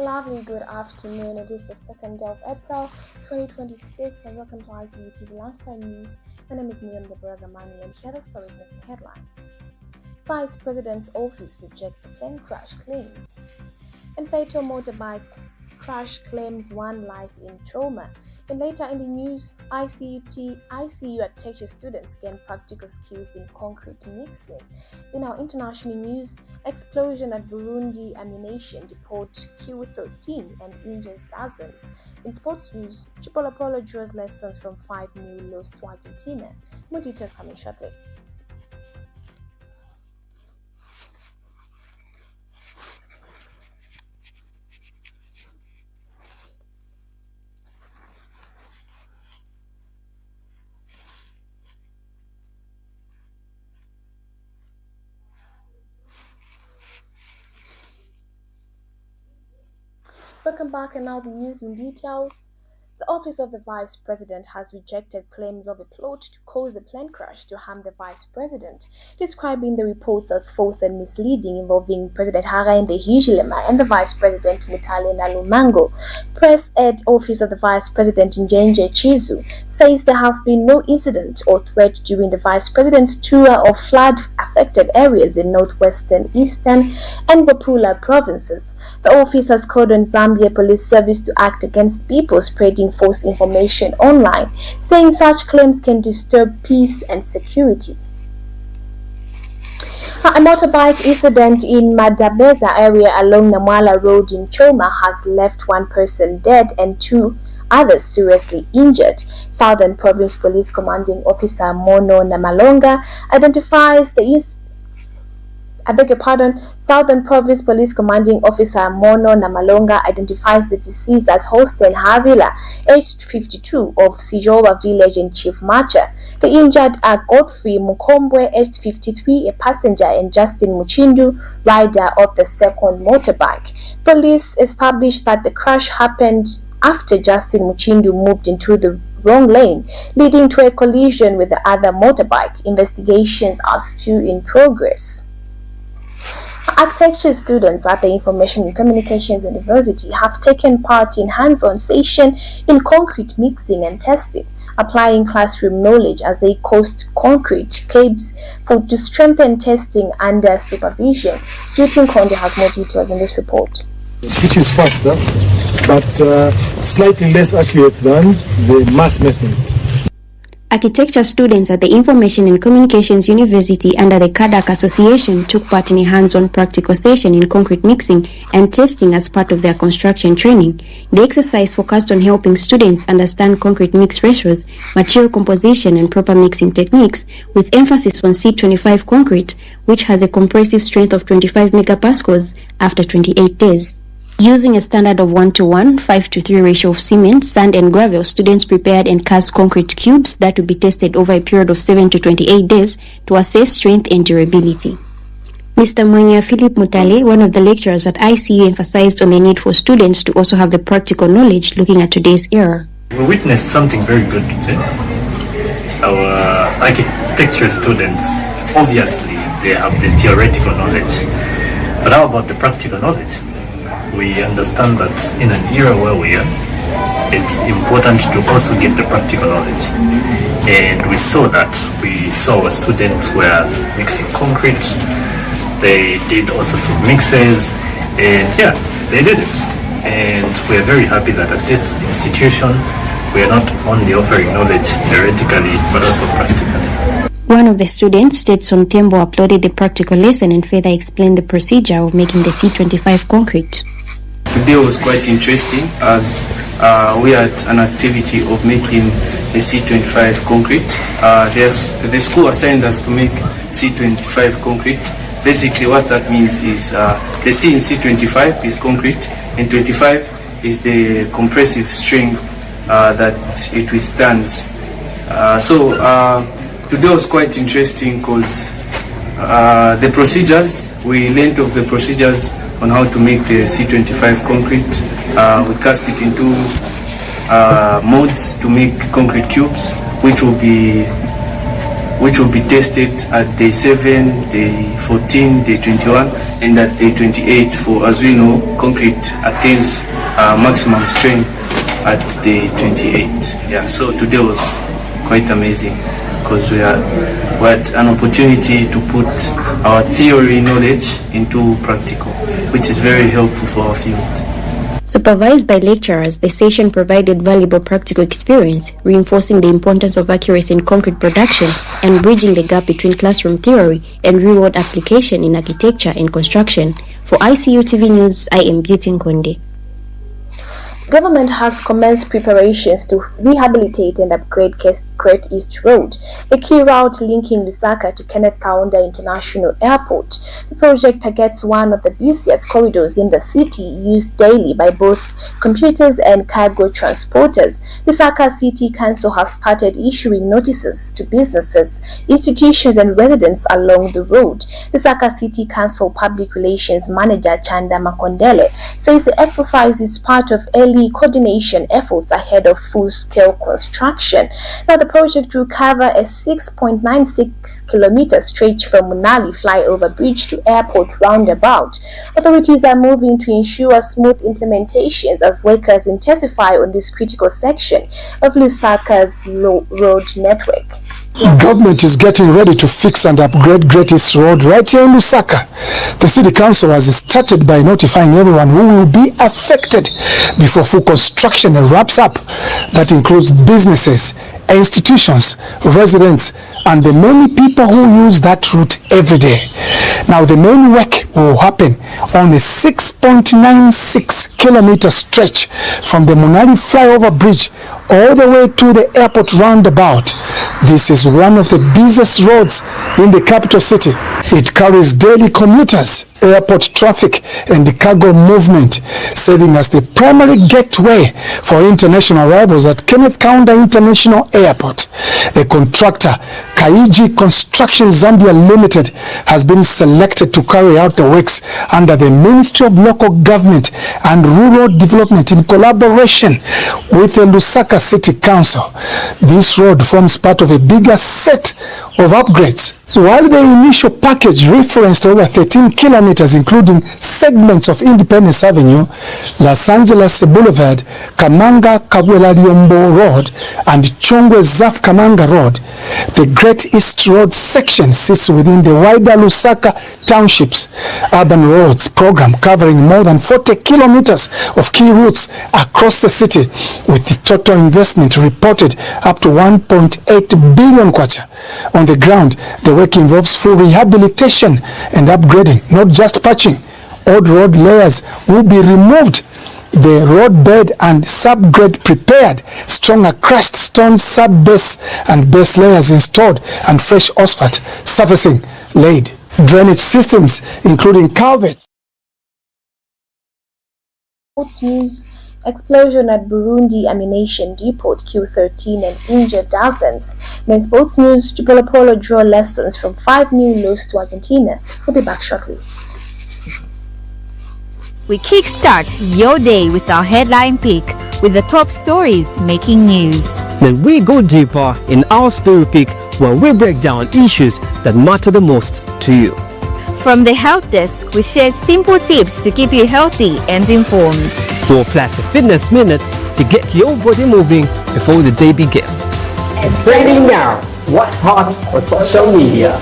lovely good afternoon. It is the 2nd day of April 2026 and welcome to ICU TV Lunchtime News. My name is Miriam Deborah-Gamani and here are the stories making headlines. Vice President's office rejects plane crash claims. And fatal motorbike crash claims one life in choma. And later in the news, ICU architecture students gain practical skills in concrete mixing. In our international news, explosion at Burundi ammunition depot kills 13 and injures dozens. In sports news, Chipolopolo draws lessons from 5 new loss to Argentina. More details coming shortly. Welcome back, and now the news in details. The office of the Vice President has rejected claims of a plot to cause a plane crash to harm the Vice President, describing the reports as false and misleading involving President Hakainde Hichilema and the Vice President Mutale Nalumango. Press Ed Office of the Vice President Injure says there has been no incident or threat during the Vice President's tour of flood-affected areas in northwestern, eastern, and Wapula provinces. The office has called on Zambia Police Service to act against people spreading false information online, saying such claims can disturb peace and security. A motorbike incident in Madabeza area along Namwala Road in Choma has left one person dead and 2 others seriously injured. Southern Province Police Commanding Officer Mono Namalonga identifies Southern Province Police Commanding Officer Mono Namalonga identifies the deceased as Holsten Havila, aged 52, of Sijowa village in Chief Macha. The injured are Godfrey Mukombwe, aged 53, a passenger, and Justin Muchindu, rider of the second motorbike. Police established that the crash happened after Justin Muchindu moved into the wrong lane, leading to a collision with the other motorbike. Investigations are still in progress. Architecture students at the Information and Communications University have taken part in hands-on session in concrete mixing and testing, applying classroom knowledge as they coast concrete cabs to strengthen testing under supervision. Yutin Konde has more details in this report. Which is faster, but slightly less accurate than the mass method. Architecture students at the Information and Communications University under the CADAC Association took part in a hands-on practical session in concrete mixing and testing as part of their construction training. The exercise focused on helping students understand concrete mix ratios, material composition, and proper mixing techniques, with emphasis on C25 concrete, which has a compressive strength of 25 megapascals after 28 days. Using a standard of 1:1, 5:3 ratio of cement, sand, and gravel, students prepared and cast concrete cubes that will be tested over a period of 7 to 28 days to assess strength and durability. Mr. Mwenya Philip Mutale, one of the lecturers at ICU, emphasized on the need for students to also have the practical knowledge looking at today's era. We witnessed something very good today. Our architecture students, obviously, they have the theoretical knowledge. But how about the practical knowledge? We understand that in an era where we are, it's important to also get the practical knowledge. And we saw our students were mixing concrete, they did all sorts of mixes, and yeah, they did it. And we're very happy that at this institution, we are not only offering knowledge theoretically, but also practically. One of the students, Stetson Tembo, uploaded the practical lesson and further explained the procedure of making the C25 concrete. Today was quite interesting as we had an activity of making the C25 concrete. The school assigned us to make C25 concrete. Basically what that means is the C in C25 is concrete and 25 is the compressive strength that it withstands. Today was quite interesting because the procedures, we learned of the procedures on how to make the C25 concrete. We cast it into molds to make concrete cubes, which will be which will be tested at day 7, day 14, day 21, and at day 28 for, as we know, concrete attains maximum strength at day 28. Yeah, so today was quite amazing because we had an opportunity to put our theory knowledge into practical, which is very helpful for our field. Supervised by lecturers, the session provided valuable practical experience, reinforcing the importance of accuracy in concrete production and bridging the gap between classroom theory and real-world application in architecture and construction. For ICU TV News, I am Beauty Nkonde. Government has commenced preparations to rehabilitate and upgrade Great East Road, a key route linking Lusaka to Kenneth Kaunda International Airport. The project targets one of the busiest corridors in the city, used daily by both commuters and cargo transporters. Lusaka City Council has started issuing notices to businesses, institutions and residents along the road. Lusaka City Council Public Relations Manager Chanda Makondele says the exercise is part of early coordination efforts ahead of full-scale construction. Now, the project will cover a 6.96 kilometer stretch from Munali flyover bridge to airport roundabout. Authorities are moving to ensure smooth implementations as workers intensify on this critical section of Lusaka's road network. Government is getting ready to fix and upgrade Great East Road right here in Lusaka. The City Council has started by notifying everyone who will be affected before full construction wraps up. That includes businesses, institutions, residents, and the many people who use that route every day. Now, the main work will happen on the 6.96 kilometer stretch from the Munali flyover bridge all the way to the airport roundabout. This is one of the busiest roads in the capital city. It carries daily commuters, airport traffic, and the cargo movement, serving as the primary gateway for international arrivals at Kenneth Kaunda International Airport. A contractor, Kaiji Construction Zambia Limited, has been selected to carry out the works under the Ministry of Local Government and Rural Development in collaboration with the Lusaka City Council. This road forms part of a bigger set of upgrades. While the initial package referenced over 13 kilometers, including segments of Independence Avenue, Los Angeles Boulevard, Kamanga Kabwela Liombo Road, and Chongwe Zaf Kamanga Road, the Great East Road section sits within the wider Lusaka Township's Urban Roads program, covering more than 40 kilometers of key routes across the city, with the total investment reported up to 1.8 billion kwacha. On the ground, the work involves full rehabilitation and upgrading, not just patching. Old road layers will be removed, the road bed and subgrade prepared, stronger crushed stone sub-base and base layers installed, and fresh asphalt surfacing laid. Drainage systems, including culverts. Sports news. Explosion at Burundi ammunition depot killed 13 and injured dozens. Then sports news, Chipolopolo draw lessons from 5-0 loss to Argentina. We'll be back shortly. We kickstart your day with our headline pick with the top stories making news. Then we go deeper in our story pick where we break down issues that matter the most to you. From the Health Desk, we share simple tips to keep you healthy and informed. We'll plus a fitness minute to get your body moving before the day begins. And trending now, what's hot on social media?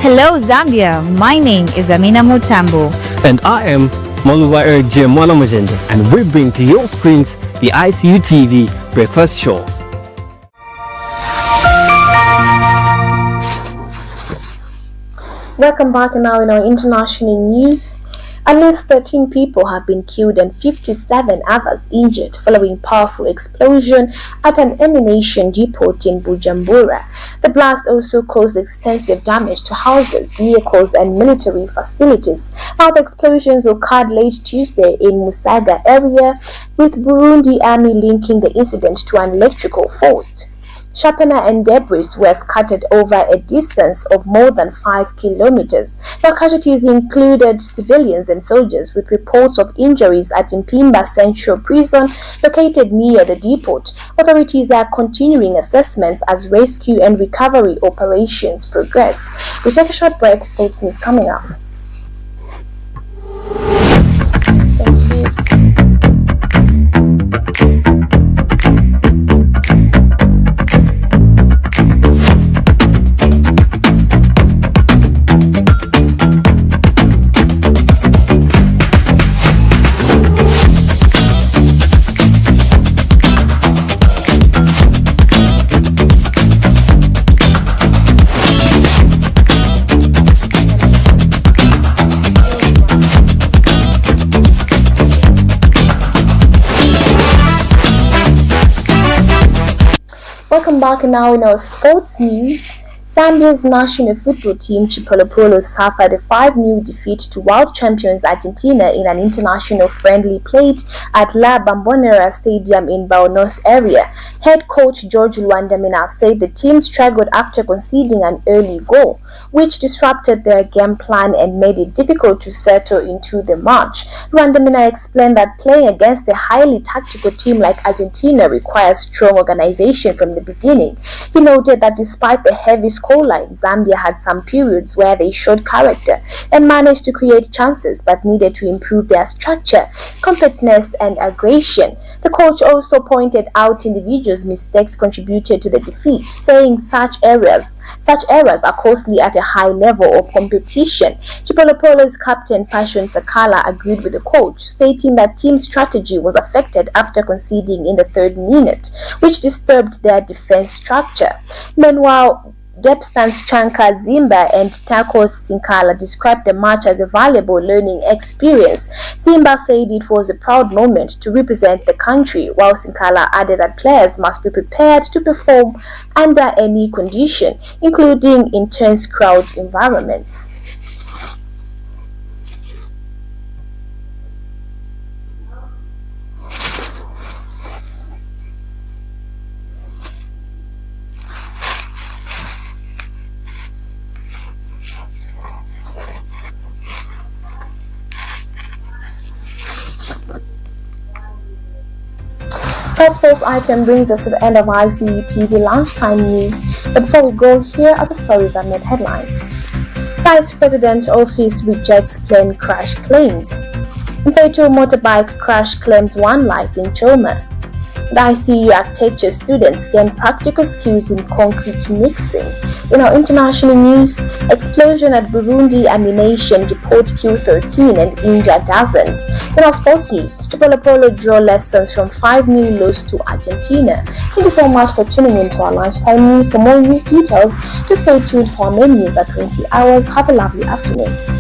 Hello Zambia, my name is Amina Mutambo. And I am Moluwa Erje Mwalamujende, and we bring to your screens the ICU TV Breakfast Show. Welcome back. Now in our international news, at least 13 people have been killed and 57 others injured following powerful explosion at an ammunition depot in Bujumbura. The blast also caused extensive damage to houses, vehicles and military facilities. Now the explosions occurred late Tuesday in Musaga area, with Burundi army linking the incident to an electrical fault. Sharpener and debris were scattered over a distance of more than 5 kilometers. The casualties included civilians and soldiers, with reports of injuries at Mpimba Central Prison, located near the depot. Authorities are continuing assessments as rescue and recovery operations progress. We take a short break. Sports news coming up. Thank you. Welcome back. Now in our sports news, Zambia's national football team Chipolopolo suffered a 5-0 defeat to world champions Argentina in an international friendly played at La Bombonera Stadium in Buenos Aires. Head coach George Luandamina said the team struggled after conceding an early goal, which disrupted their game plan and made it difficult to settle into the match. Luandamina explained that playing against a highly tactical team like Argentina requires strong organization from the beginning. He noted that despite the heavy scoreline, Zambia had some periods where they showed character and managed to create chances but needed to improve their structure, compactness and aggression. The coach also pointed out individuals' mistakes contributed to the defeat, saying such errors are costly at a high level of competition. Chipolopolo's captain Passion Sakala agreed with the coach, stating that team strategy was affected after conceding in the 3rd minute, which disturbed their defense structure. Meanwhile, Depstans Chanka Zimba and Takos Sinkala described the match as a valuable learning experience. Zimba said it was a proud moment to represent the country, while Sinkala added that players must be prepared to perform under any condition, including intense crowd environments. That sports item brings us to the end of ICU TV Lunchtime News. But before we go, here are the stories that made headlines. Vice President Office rejects plane crash claims. Fatal motorbike crash claims 1 life in Choma. The ICU architecture students gain practical skills in concrete mixing. In our international news, explosion at Burundi ammunition depot kill 13 and injure dozens. In our sports news, Chipolopolo draw lessons from 5-0 loss to Argentina. Thank you so much for tuning in to our lunchtime news. For more news details, just stay tuned for our main news at 20 hours. Have a lovely afternoon.